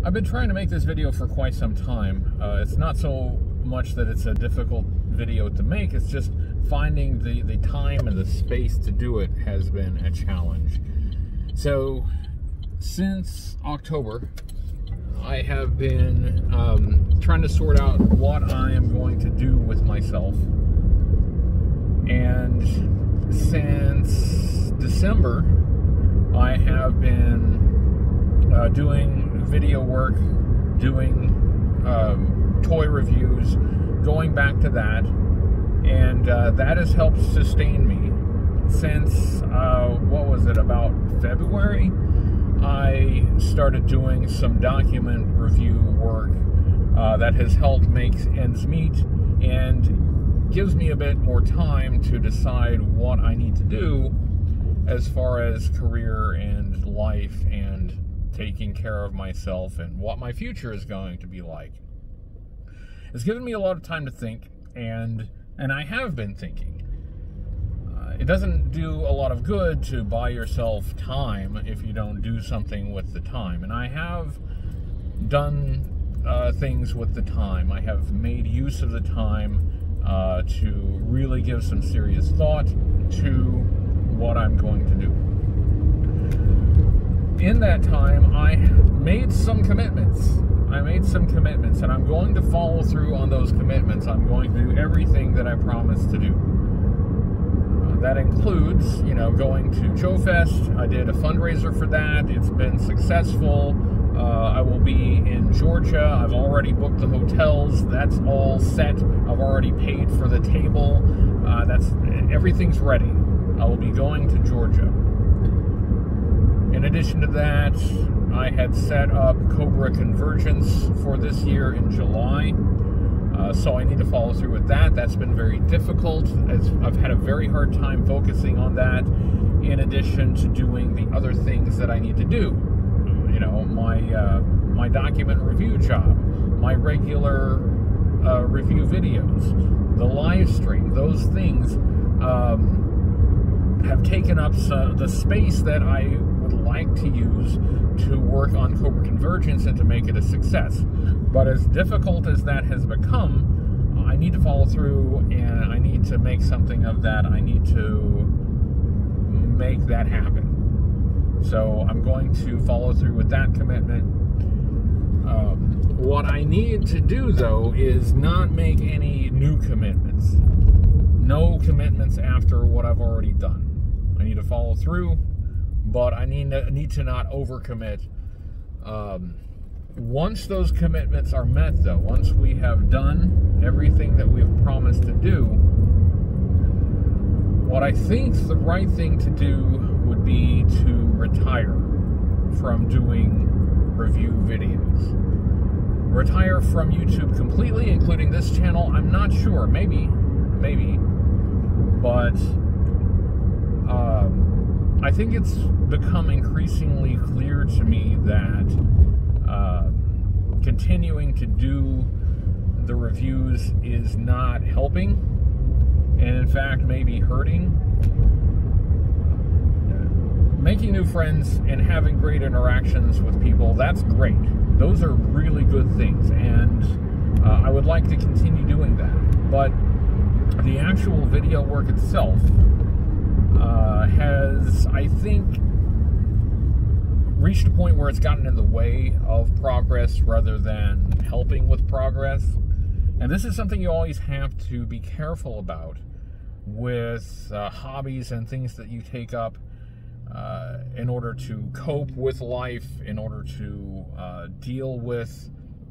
I've been trying to make this video for quite some time. It's not so much that it's a difficult video to make, it's just finding the time and the space to do it has been a challenge. So, since October, I have been trying to sort out what I am going to do with myself. And since December, I have been doing video work, doing toy reviews, going back to that, and that has helped sustain me. Since, what was it, about February, I started doing some document review work that has helped make ends meet and gives me a bit more time to decide what I need to do as far as career and life and taking care of myself and what my future is going to be like. It's given me a lot of time to think, and I have been thinking. It doesn't do a lot of good to buy yourself time if you don't do something with the time. And I have done things with the time. I have made use of the time to really give some serious thought to what I'm going to do. In that time, I made some commitments. And I'm going to follow through on those commitments. I'm going to do everything that I promised to do. That includes, going to Joe Fest. I did a fundraiser for that. It's been successful. I will be in Georgia. I've already booked the hotels. That's all set. I've already paid for the table. Everything's ready. I will be going to Georgia. In addition to that, I had set up Cobra Convergence for this year in July. So I need to follow through with that. That's been very difficult. I've had a very hard time focusing on that, in addition to doing the other things that I need to do. My document review job, my regular review videos, the live stream. Those things have taken up the space that I would like to use to work on Cobra Convergence and to make it a success. But as difficult as that has become, I need to follow through and I need to make something of that. I need to make that happen. So I'm going to follow through with that commitment. What I need to do, though, is not make any new commitments. No commitments after what I've already done. I need to follow through, but I need to not overcommit. Once those commitments are met, though, once we have done everything that we have promised to do, what I think the right thing to do would be to retire from doing review videos. Retire from YouTube completely, including this channel. I'm not sure. Maybe. But I think it's become increasingly clear to me that continuing to do the reviews is not helping, and in fact maybe hurting. Making new friends and having great interactions with people, that's great. Those are really good things, and I would like to continue doing that. But the actual video work itself has, I think, reached a point where it's gotten in the way of progress rather than helping with progress. And this is something you always have to be careful about with hobbies and things that you take up in order to cope with life, in order to deal with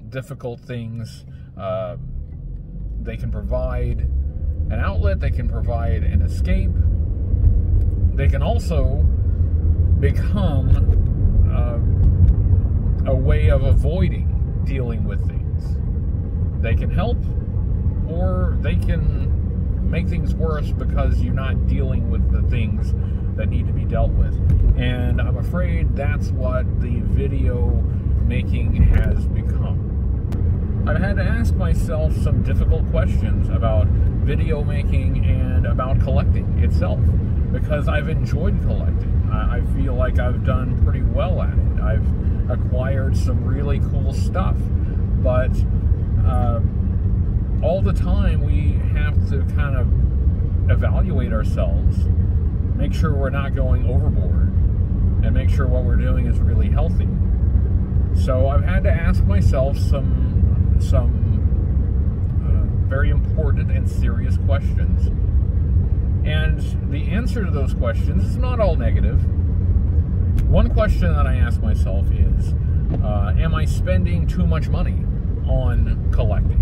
difficult things. They can provide an outlet, they can provide an escape. They can also become a way of avoiding dealing with things. They can help, or they can make things worse because you're not dealing with the things that need to be dealt with. And I'm afraid that's what the video making has become. I've had to ask myself some difficult questions about video making and about collecting itself, because I've enjoyed collecting. I feel like I've done pretty well at it. I've acquired some really cool stuff. But all the time we have to kind of evaluate ourselves, make sure we're not going overboard, and make sure what we're doing is really healthy. So I've had to ask myself some very important and serious questions. And the answer to those questions is not all negative. One question that I ask myself is, am I spending too much money on collecting?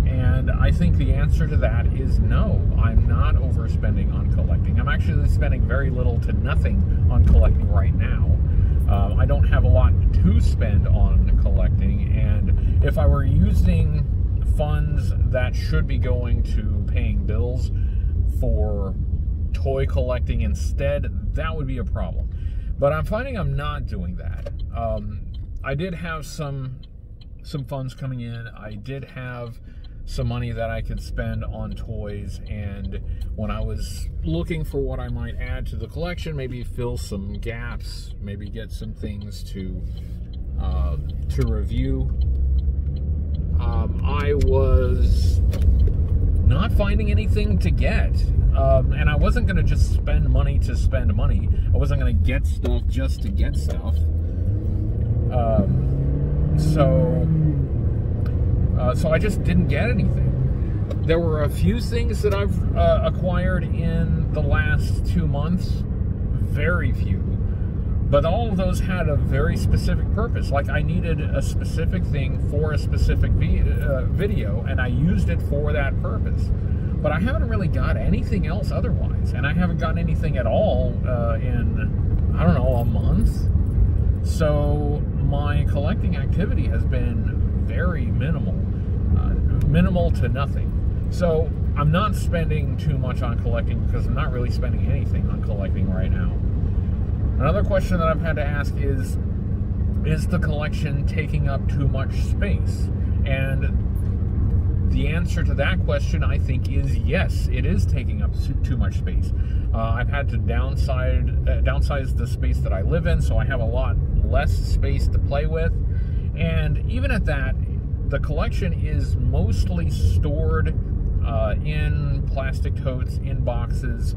And I think the answer to that is no. I'm not overspending on collecting. I'm actually spending very little to nothing on collecting right now. I don't have a lot to spend on collecting, and if I were using funds that should be going to paying bills for toy collecting instead, that would be a problem. But I'm finding I'm not doing that. I did have some funds coming in. I did have some money that I could spend on toys, and when I was looking for what I might add to the collection, maybe fill some gaps, maybe get some things to review, I was not finding anything to get, and I wasn't going to just spend money to spend money. I wasn't going to get stuff just to get stuff. So I just didn't get anything. There were a few things that I've acquired in the last 2 months, very few, but all of those had a very specific purpose. Like, I needed a specific thing for a specific video, and I used it for that purpose. But I haven't really got anything else otherwise, and I haven't gotten anything at all in, I don't know, a month. So my collecting activity has been very minimal. Minimal to nothing. So I'm not spending too much on collecting because I'm not really spending anything on collecting right now. Another question that I've had to ask is the collection taking up too much space? And the answer to that question, I think, is yes, it is taking up too much space. I've had to downsize the space that I live in, so I have a lot less space to play with. And even at that, the collection is mostly stored in plastic totes, in boxes,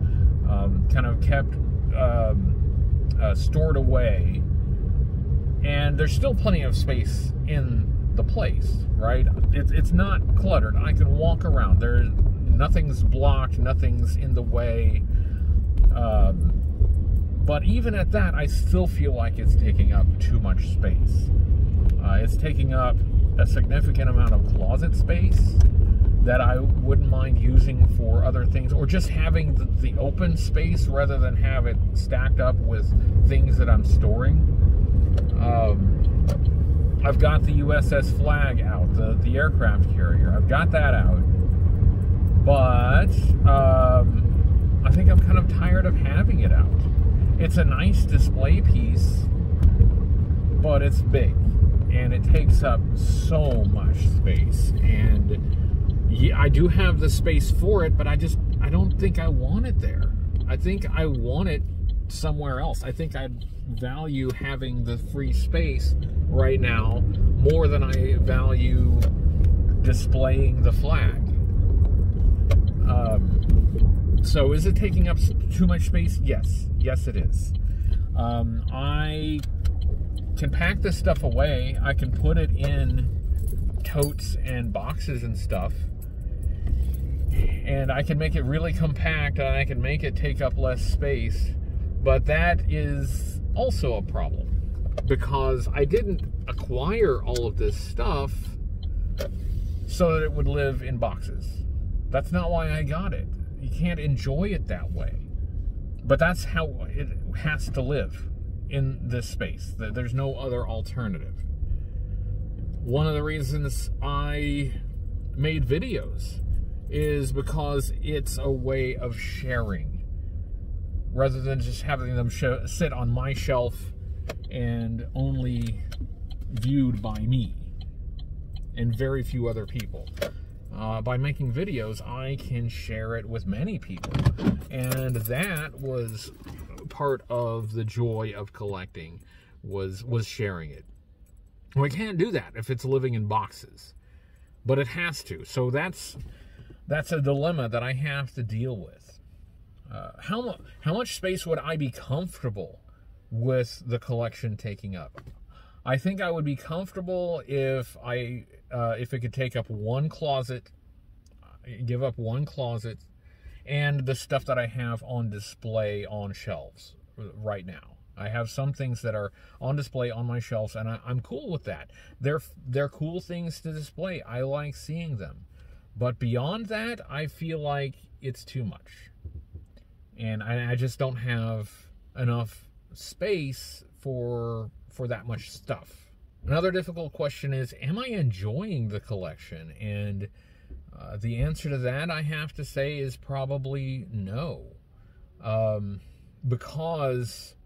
kind of kept stored away. And there's still plenty of space in the place, right? It's not cluttered. I can walk around. Nothing's blocked, nothing's in the way. But even at that, I still feel like it's taking up too much space. It's taking up a significant amount of closet space that I wouldn't mind using for other things, or just having the open space rather than have it stacked up with things that I'm storing. I've got the USS Flag out, the aircraft carrier. I've got that out, but I think I'm kind of tired of having it out. It's a nice display piece, but it's big. And it takes up so much space, and yeah, I do have the space for it, but I don't think I want it there. I think I want it somewhere else. I think I'd value having the free space right now more than I value displaying the flag. So is it taking up too much space? Yes. Yes, it is. I can pack this stuff away. I can put it in totes and boxes and stuff, and I can make it really compact, and I can make it take up less space. But that is also a problem, because I didn't acquire all of this stuff so that it would live in boxes. That's not why I got it. You can't enjoy it that way. But that's how it has to live in this space. There's no other alternative. One of the reasons I made videos is because it's a way of sharing, rather than just having them sit on my shelf and only viewed by me and very few other people. By making videos, I can share it with many people, and that was part of the joy of collecting. was sharing it. Well, I can't do that if it's living in boxes, but it has to. So that's a dilemma that I have to deal with. How much space would I be comfortable with the collection taking up? I think I would be comfortable if it could take up one closet, give up one closet, and the stuff that I have on display on shelves right now. I have some things that are on display on my shelves, and I'm cool with that. They're cool things to display. I like seeing them. But beyond that, I feel like it's too much. And I just don't have enough space for that much stuff. Another difficult question is, am I enjoying the collection? And the answer to that, I have to say, is probably no. Because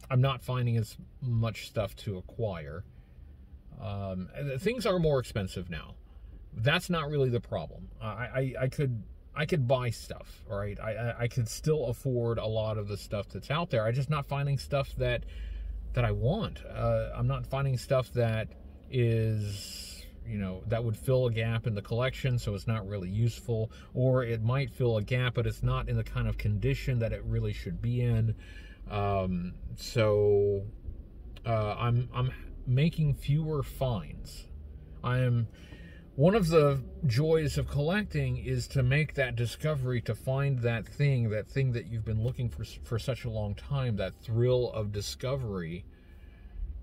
I'm not finding as much stuff to acquire. Things are more expensive now. That's not really the problem. I could buy stuff, all right? I could still afford a lot of the stuff that's out there. I'm just not finding stuff that I want. I'm not finding stuff that is, that would fill a gap in the collection, so it's not really useful. Or it might fill a gap, but it's not in the kind of condition that it really should be in. So I'm making fewer finds. One of the joys of collecting is to make that discovery, to find that thing that you've been looking for such a long time, that thrill of discovery.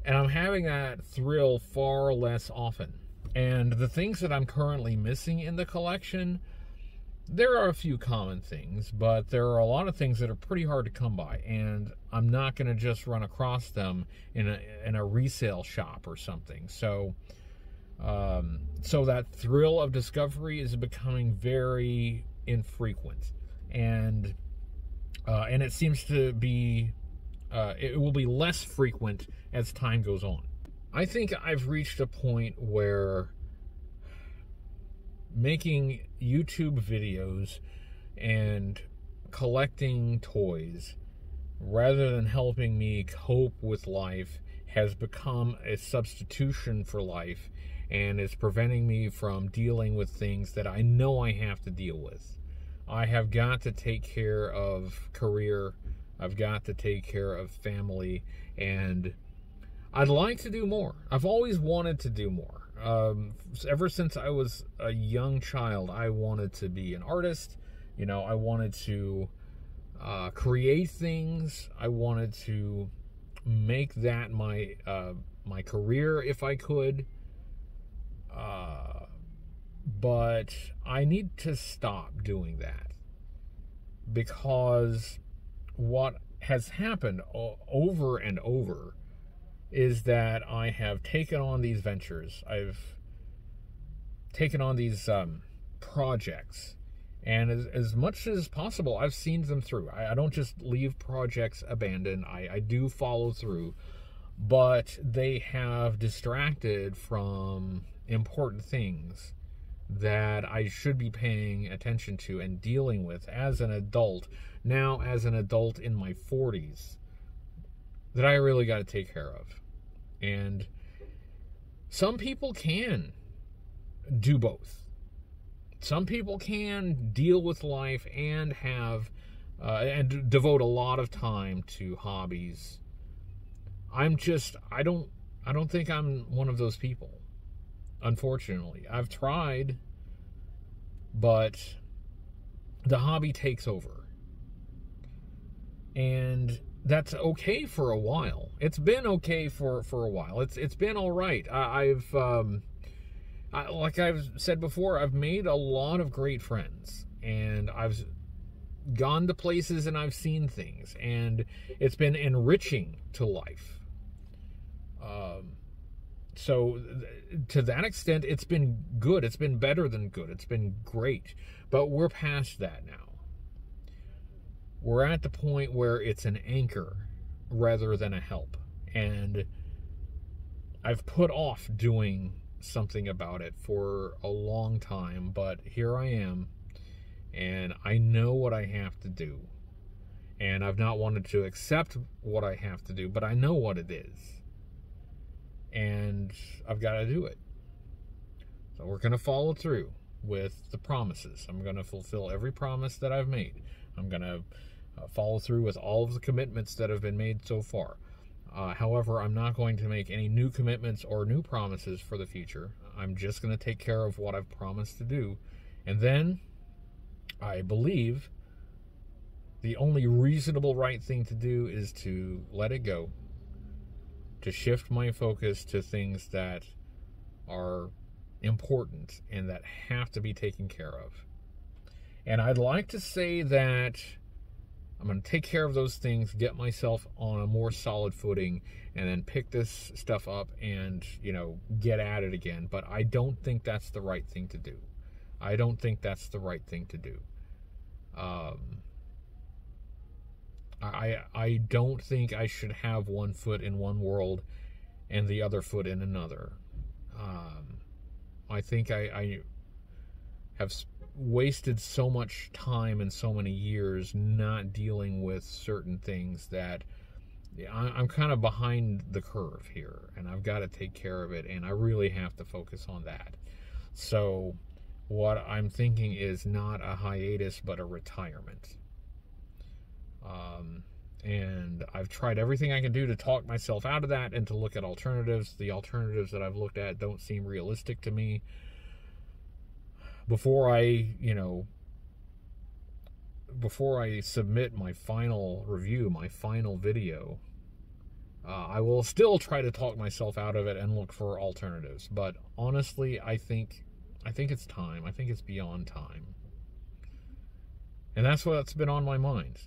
And I'm having that thrill far less often. And the things that I'm currently missing in the collection, there are a few common things, but there are a lot of things that are pretty hard to come by, and I'm not going to just run across them in a resale shop or something. So that thrill of discovery is becoming very infrequent, and it seems to be it will be less frequent as time goes on. I think I've reached a point where making YouTube videos and collecting toys, rather than helping me cope with life, has become a substitution for life, and is preventing me from dealing with things that I know I have to deal with. I have got to take care of career, I've got to take care of family, and I'd like to do more. I've always wanted to do more. Ever since I was a young child, I wanted to be an artist. I wanted to create things. I wanted to make that my career if I could. But I need to stop doing that, because what has happened over and over is that I have taken on these ventures. I've taken on these projects, and as much as possible, I've seen them through. I don't just leave projects abandoned. I do follow through, but they have distracted from important things that I should be paying attention to and dealing with as an adult, now as an adult in my 40s, that I really got to take care of. And some people can do both. Some people can deal with life and have and devote a lot of time to hobbies. I don't think I'm one of those people. Unfortunately, I've tried, but the hobby takes over. And that's okay for a while. It's been okay for a while. It's been all right. Like I've said before, I've made a lot of great friends, and I've gone to places and I've seen things, and it's been enriching to life. So to that extent, it's been good. It's been better than good. It's been great. But we're past that now. We're at the point where it's an anchor rather than a help. And I've put off doing something about it for a long time, but here I am, and I know what I have to do. And I've not wanted to accept what I have to do, but I know what it is. and I've got to do it. So we're going to follow through with the promises. I'm going to fulfill every promise that I've made. I'm going to follow through with all of the commitments that have been made so far. However, I'm not going to make any new commitments or new promises for the future. I'm just going to take care of what I've promised to do. And then I believe the only reasonable right thing to do is to let it go, to shift my focus to things that are important and that have to be taken care of. And I'd like to say that I'm going to take care of those things, get myself on a more solid footing, and then pick this stuff up and, get at it again. But I don't think that's the right thing to do. I don't think that's the right thing to do. I don't think I should have one foot in one world and the other foot in another. I think I have wasted so much time and so many years not dealing with certain things that I'm kind of behind the curve here, and I've got to take care of it, and I really have to focus on that. So what I'm thinking is not a hiatus, but a retirement. And I've tried everything I can do to talk myself out of that and to look at alternatives. The alternatives that I've looked at don't seem realistic to me. Before I submit my final review, my final video, I will still try to talk myself out of it and look for alternatives. But honestly, I think it's time. I think it's beyond time. And that's what's been on my mind.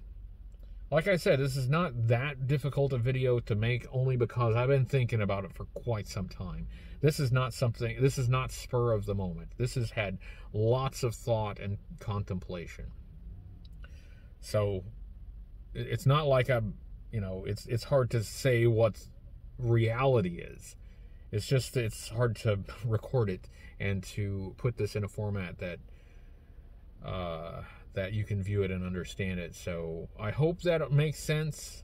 Like I said, this is not that difficult a video to make, only because I've been thinking about it for quite some time. This is not spur of the moment. This has had lots of thought and contemplation. So it's not like it's hard to say what reality is. It's hard to record it and to put this in a format that you can view it and understand it. So I hope that it makes sense.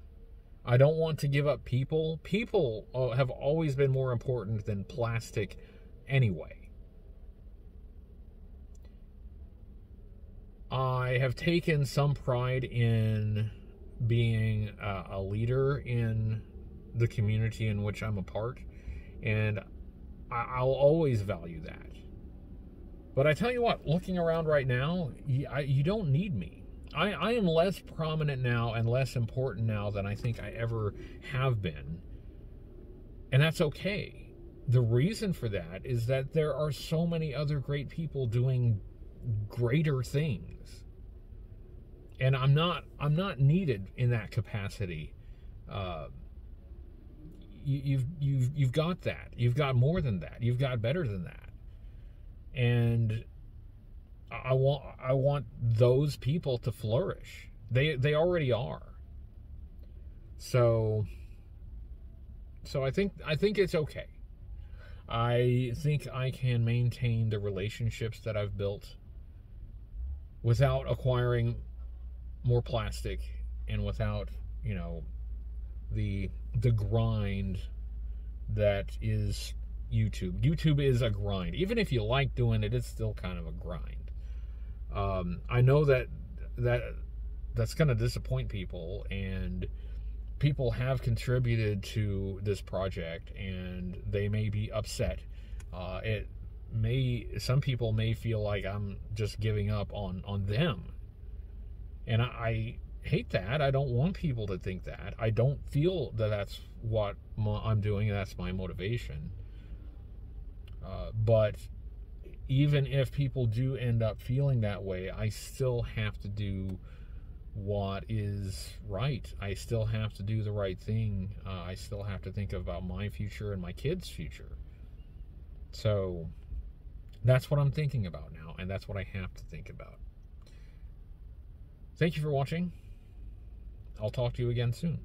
I don't want to give up people. People have always been more important than plastic anyway. I have taken some pride in being a leader in the community in which I'm a part, and I'll always value that. But I tell you what, looking around right now, you don't need me. I am less prominent now and less important now than I think I ever have been. And that's okay. The reason for that is that there are so many other great people doing greater things. And I'm not needed in that capacity. You've got that. You've got more than that. You've got better than that. And I want those people to flourish. They already are. So I think it's okay. I think I can maintain the relationships that I've built without acquiring more plastic and without, the grind that is YouTube. YouTube is a grind. Even if you like doing it, it's still kind of a grind. I know that's going to disappoint people, and people have contributed to this project, and they may be upset. Some people may feel like I'm just giving up on them, and I hate that. I don't want people to think that. I don't feel that that's what I'm doing. That's my motivation. But even if people do end up feeling that way, I still have to do what is right. I still have to do the right thing. I still have to think about my future and my kids' future. So that's what I'm thinking about now, and that's what I have to think about. Thank you for watching. I'll talk to you again soon.